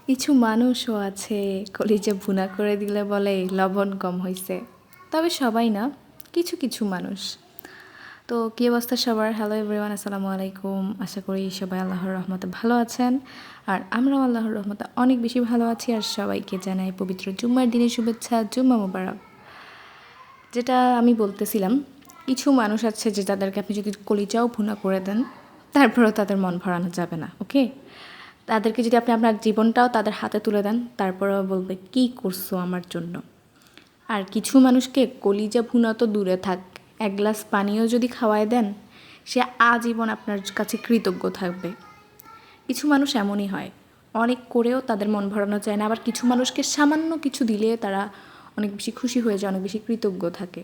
কিছু মানুষও আছে কলিজা ভুনা করে দিলে বলে লবণ কম হয়েছে, তবে সবাই না, কিছু কিছু মানুষ। তো কী অবস্থা সবার? হ্যালো এভরিওয়ান, আসসালামু আলাইকুম। আশা করি সবাই আল্লাহর রহমতে ভালো আছেন, আর আমরাও আল্লাহর রহমতে অনেক বেশি ভালো আছি। আর সবাইকে জানাই পবিত্র জুম্মার দিনের শুভেচ্ছা, জুম্মা মোবারক। যেটা আমি বলতেছিলাম, কিছু মানুষ আছে যে তাদেরকে আপনি যদি কলিজাও ভুনা করে দেন তারপরেও তাদের মন ভরানো যাবে না, ওকে? তাদেরকে যদি আপনি আপনার জীবনটাও তাদের হাতে তুলে দেন তারপরেও বলবে কী করছো আমার জন্য। আর কিছু মানুষকে কলিজা ভুনা তো দূরে থাক, এক গ্লাস পানিও যদি খাওয়ায় দেন সে আজীবন আপনার কাছে কৃতজ্ঞ থাকবে। কিছু মানুষ এমনই হয়, অনেক করেও তাদের মন ভরানো চায় না। আবার কিছু মানুষকে সামান্য কিছু দিলে তারা অনেক বেশি খুশি হয়ে যায়, অনেক বেশি কৃতজ্ঞ থাকে।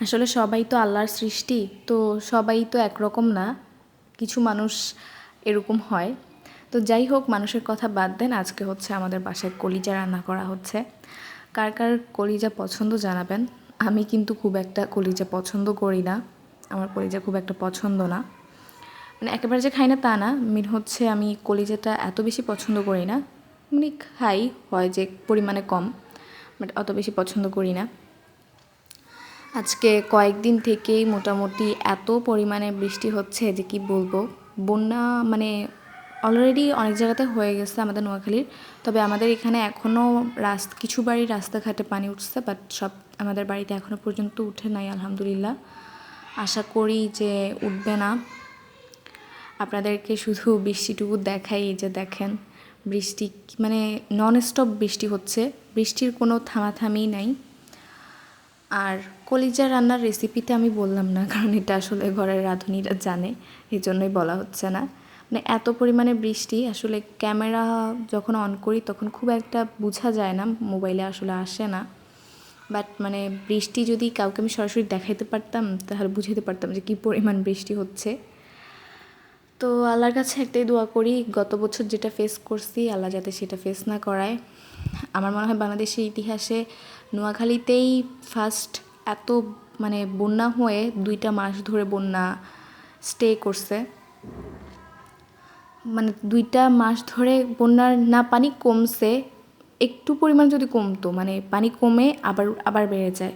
আসলে সবাই তো আল্লাহর সৃষ্টি, তো সবাই তো একরকম না, কিছু মানুষ এরকম হয়। তো যাই হোক, মানুষের কথা বাদ দেন, আজকে হচ্ছে আমাদের বাসায় কলিজা রান্না করা হচ্ছে। কার কার কলিজা পছন্দ জানাবেন। আমি কিন্তু খুব একটা কলিজা পছন্দ করি না, আমার কলিজা খুব একটা পছন্দ না, মানে একেবারে যে খাই না তা না, হচ্ছে আমি কলিজাটা এত বেশি পছন্দ করি না। মানে খাই, হয় যে পরিমাণে কম, বাট অত বেশি পছন্দ করি না। আজকে কয়েকদিন থেকেই মোটামুটি এত পরিমাণে বৃষ্টি হচ্ছে যে কি বলবো, বন্যা মানে অলরেডি অনেক জায়গাতে হয়ে গেছে আমাদের নোয়াখালীর। তবে আমাদের এখানে এখনও কিছু বাড়ির রাস্তাঘাটে পানি উঠছে, বাট সব আমাদের বাড়িতে এখনও পর্যন্ত উঠে নাই আলহামদুলিল্লাহ। আশা করি যে উঠবে না। আপনাদেরকে শুধু বৃষ্টিটুকু দেখাই, যে দেখেন বৃষ্টি মানে নন স্টপ বৃষ্টি হচ্ছে, বৃষ্টির কোনো থামাথামি নাই। আর কলিজা রান্নার রেসিপিটা আমি বললাম না, কারণ এটা আসলে ঘরের রাঁধুনিরা জানে, এই জন্যই বলা হচ্ছে না। মানে এত পরিমাণে বৃষ্টি, আসলে ক্যামেরা যখন অন করি তখন খুব একটা বোঝা যায় না, মোবাইলে আসলে আসে না। বাট মানে বৃষ্টি যদি কাউকে আমি সরাসরি দেখাইতে পারতাম তাহলে বুঝাতে পারতাম যে কী পরিমাণ বৃষ্টি হচ্ছে। তো আল্লাহর কাছে একটাই দোয়া করি, গত বছর যেটা ফেস করছি আল্লাহ যাতে সেটা ফেস না করায়। আমার মনে হয় বাংলাদেশের ইতিহাসে নোয়াখালীতেই ফার্স্ট এত মানে বন্যা হয়ে 2টা মাস ধরে বন্যা স্টে করছে। মানে 2টা মাস ধরে বন্যার না পানি কমছে, একটু পরিমাণ যদি কমতো, মানে পানি কমে আবার আবার বেড়ে যায়,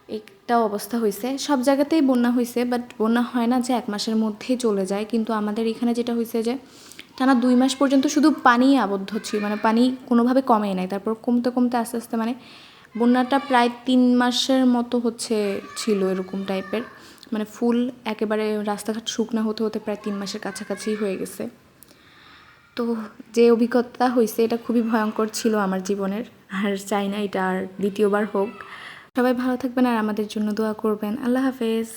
একটা অবস্থা হয়েছে। সব জায়গাতেই বন্যা হয়েছে, বাট বন্যা হয় না যে 1 মাসের মধ্যেই চলে যায়। কিন্তু আমাদের এখানে যেটা হয়েছে যে টানা 2 মাস পর্যন্ত শুধু পানি আবদ্ধ ছিল, মানে পানি কোনোভাবে কমেই নাই। তারপর কমতে কমতে আস্তে আস্তে মানে বন্যাটা প্রায় 3 মাসের মতো ছিল এরকম টাইপের, মানে ফুল একেবারে রাস্তাঘাট শুকনা হতে হতে প্রায় 3 মাসের কাছাকাছি হয়ে গেছে। তো যে অভিজ্ঞতা হয়েছে এটা খুবই ভয়ঙ্কর ছিল আমার জীবনের, আর চাই না এটা আর দ্বিতীয়বার হোক। সবাই ভালো থাকবেন আর আমাদের জন্য দোয়া করবেন। আল্লাহ হাফেজ।